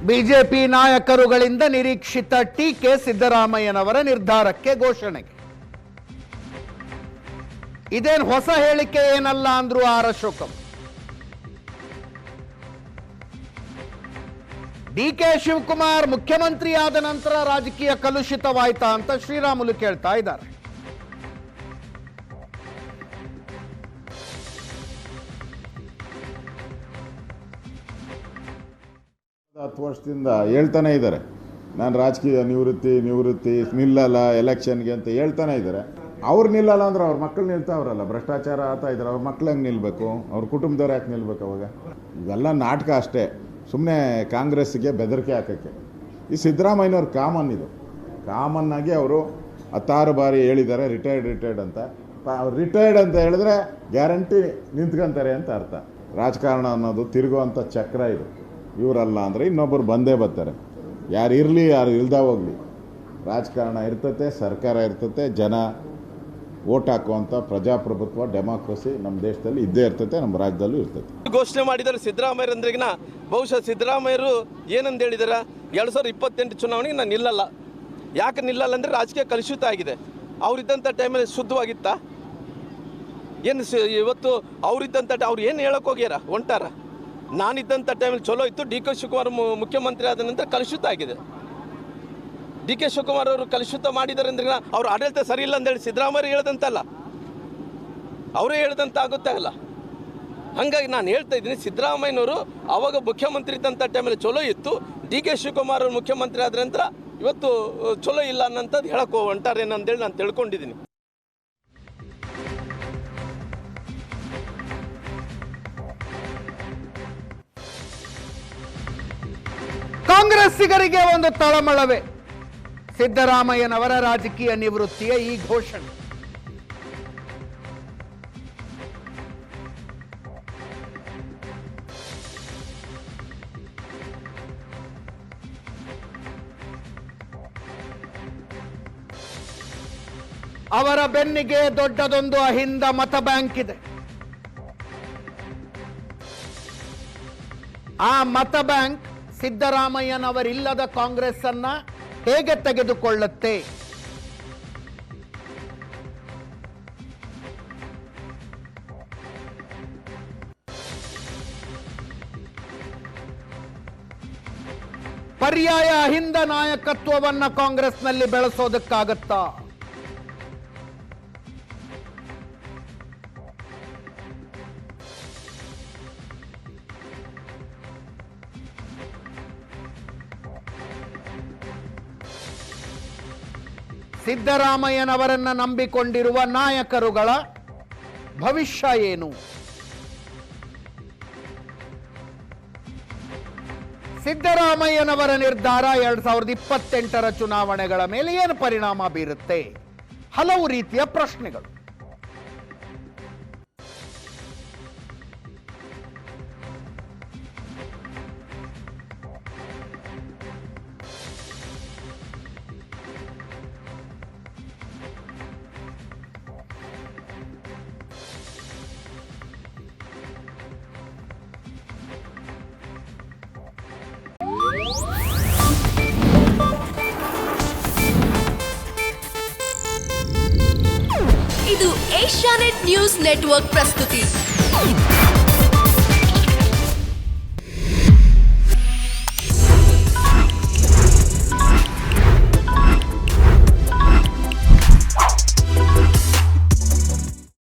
BJP ನಾಯಕರುಗಳಿಂದ ನಿರೀಕ್ಷಿತ ಟೀಕೆ ಸಿದ್ದರಾಮಯ್ಯನವರ ನಿರ್ಧಾರಕ್ಕೆ ಘೋಷಣೆಗೆ. ಇದೇನು ಹೊಸ ಹೇಳಿಕೆ ಏನಲ್ಲ ಅಂದ್ರು ಆರ್ ಅಶೋಕಂ. ಡಿ.ಕೆ. ಶಿವಕುಮಾರ್ ಮುಖ್ಯಮಂತ್ರಿ ಆದ ನಂತರ ರಾಜಕೀಯ ಕಲುಷಿತವಾಯ್ತಾ ಅಂತ ಶ್ರೀರಾಮುಲು ಕೇಳ್ತಾ ಇದ್ದಾರೆ. 10 ವರ್ಷದಿಂದ ಹೇಳ್ತಾನೆ ಇದ್ದಾರೆ, ನಾನು ರಾಜಕೀಯ ನಿವೃತ್ತಿ ನಿಲ್ಲಲ್ಲ ಎಲೆಕ್ಷನ್ಗೆ ಅಂತ ಹೇಳ್ತಾನೆ ಇದ್ದಾರೆ. ಅವ್ರು ನಿಲ್ಲಲ್ಲ ಅಂದ್ರೆ ಅವ್ರ ಮಕ್ಕಳು ನಿಲ್ತಾವ್ರಲ್ಲ, ಭ್ರಷ್ಟಾಚಾರ ಆಗ್ತಾ ಇದ್ದಾರೆ, ಅವ್ರ ಮಕ್ಳು ಹೆಂಗೆ ನಿಲ್ಬೇಕು, ಅವ್ರ ಕುಟುಂಬದವ್ರು ಯಾಕೆ ನಿಲ್ಬೇಕು? ಅವಾಗ ಇವೆಲ್ಲ ನಾಟಕ ಅಷ್ಟೇ, ಸುಮ್ಮನೆ ಕಾಂಗ್ರೆಸ್ಗೆ ಬೆದರಿಕೆ ಹಾಕೋಕ್ಕೆ. ಈ ಸಿದ್ದರಾಮಯ್ಯನವ್ರ ಇದು ಕಾಮನ್ ಆಗಿ ಅವರು 16 ಬಾರಿ ಹೇಳಿದ್ದಾರೆ ರಿಟೈರ್ಡ್ ಅಂತ. ಅವ್ರು ರಿಟೈರ್ಡ್ ಅಂತ ಹೇಳಿದ್ರೆ ಗ್ಯಾರಂಟಿ ನಿಂತ್ಕೊಂತಾರೆ ಅಂತ ಅರ್ಥ. ರಾಜಕಾರಣ ಅನ್ನೋದು ತಿರುಗುವಂಥ ಚಕ್ರ ಇದು. ಇವರಲ್ಲ ಅಂದರೆ ಇನ್ನೊಬ್ಬರು ಬಂದೇ ಬರ್ತಾರೆ. ಯಾರು ಇರಲಿ ಯಾರು ಇಲ್ದ ಹೋಗಲಿ, ರಾಜಕಾರಣ ಇರ್ತತೆ, ಸರ್ಕಾರ ಇರ್ತತೆ, ಜನ ವೋಟ್ ಹಾಕುವಂಥ ಪ್ರಜಾಪ್ರಭುತ್ವ ಡೆಮಾಕ್ರಸಿ ನಮ್ಮ ದೇಶದಲ್ಲಿ ಇದ್ದೇ ಇರ್ತತೆ, ನಮ್ಮ ರಾಜ್ಯದಲ್ಲೂ ಇರ್ತದೆ. ಘೋಷಣೆ ಮಾಡಿದ್ದಾರೆ ಸಿದ್ದರಾಮಯ್ಯ ಅಂದ್ರೆಗಿನ ಬಹುಶಃ ಸಿದ್ದರಾಮಯ್ಯರು ಏನಂತ ಹೇಳಿದಾರೆ, 2028 ಚುನಾವಣೆಗೆ ನಾನು ನಿಲ್ಲಲ್ಲ. ಯಾಕೆ ನಿಲ್ಲಲ್ಲ ಅಂದರೆ ರಾಜಕೀಯ ಕಲುಷಿತ ಆಗಿದೆ. ಅವರಿದ್ದಂಥ ಟೈಮಲ್ಲಿ ಶುದ್ಧವಾಗಿತ್ತಾ? ಏನು ಇವತ್ತು ಅವರಿದ್ದಂಥ ಅವ್ರು ಏನು ಹೇಳಕ್ಕೆ ಹೋಗ್ಯಾರ ಹೊಂಟಾರ? ನಾನಿದ್ದಂಥ ಟೈಮಲ್ಲಿ ಚಲೋ ಇತ್ತು, ಡಿ.ಕೆ. ಶಿವಕುಮಾರ್ ಮುಖ್ಯಮಂತ್ರಿ ಆದ ನಂತರ ಕಲುಷಿತ ಆಗಿದೆ. ಡಿ.ಕೆ. ಶಿವಕುಮಾರ್ ಅವರು ಕಲುಷಿತ ಮಾಡಿದ್ದಾರೆ ಅಂದ್ರೆ ಅವ್ರ ಆಡಳಿತ ಸರಿ ಇಲ್ಲ ಅಂತೇಳಿ ಸಿದ್ದರಾಮಯ್ಯ ಹೇಳ್ದಂತಲ್ಲ, ಅವರೇ ಹೇಳ್ದಂತ ಆಗುತ್ತೆ ಅಲ್ಲ. ಹಾಗಾಗಿ ನಾನು ಹೇಳ್ತಾ ಇದ್ದೀನಿ, ಸಿದ್ದರಾಮಯ್ಯನವರು ಅವಾಗ ಮುಖ್ಯಮಂತ್ರಿ ಇದ್ದಂಥ ಟೈಮಲ್ಲಿ ಚಲೋ ಇತ್ತು, ಡಿ.ಕೆ. ಶಿವಕುಮಾರ್ ಅವರು ಮುಖ್ಯಮಂತ್ರಿ ಆದ ನಂತರ ಇವತ್ತು ಚಲೋ ಇಲ್ಲ ಅನ್ನೋಂಥದ್ದು ಹೇಳಕ್ಕೆ ಹೊಂಟಾರೇನಂತೇಳಿ ನಾನು ತಿಳ್ಕೊಂಡಿದ್ದೀನಿ. ಕಾಂಗ್ರೆಸ್ಸಿಗರಿಗೆ ಒಂದು ತಳಮಳವೇ ಸಿದ್ದರಾಮಯ್ಯನವರ ರಾಜಕೀಯ ನಿವೃತ್ತಿಯ ಈ ಘೋಷಣೆ. ಅವರ ಬೆನ್ನಿಗೆ ದೊಡ್ಡದೊಂದು ಅಹಿಂದ ಮತ ಬ್ಯಾಂಕ್ ಇದೆ. ಆ ಮತ ಬ್ಯಾಂಕ್ ಸಿದ್ದರಾಮಯ್ಯನವರಿಲ್ಲದ ಕಾಂಗ್ರೆಸ್ ಅನ್ನ ಹೇಗೆ ತೆಗೆದುಕೊಳ್ಳುತ್ತೆ? ಪರ್ಯಾಯ ಅಹಿಂದ ನಾಯಕತ್ವವನ್ನ ಕಾಂಗ್ರೆಸ್ನಲ್ಲಿ ಬೆಳೆಸೋದಕ್ಕಾಗತ್ತಾ? ಸಿದ್ದರಾಮಯ್ಯನವರನ್ನ ನಂಬಿಕೊಂಡಿರುವ ನಾಯಕರುಗಳ ಭವಿಷ್ಯ ಏನು? ಸಿದ್ದರಾಮಯ್ಯನವರ ನಿರ್ಧಾರ 2028 ಚುನಾವಣೆಗಳ ಮೇಲೆ ಏನು ಪರಿಣಾಮ ಬೀರುತ್ತೆ? ಹಲವು ರೀತಿಯ ಪ್ರಶ್ನೆಗಳು. ಇದು ಏಷ್ಯಾನೆಟ್ ನ್ಯೂಸ್ ನೆಟ್ವರ್ಕ್ ಪ್ರಸ್ತುತಿ.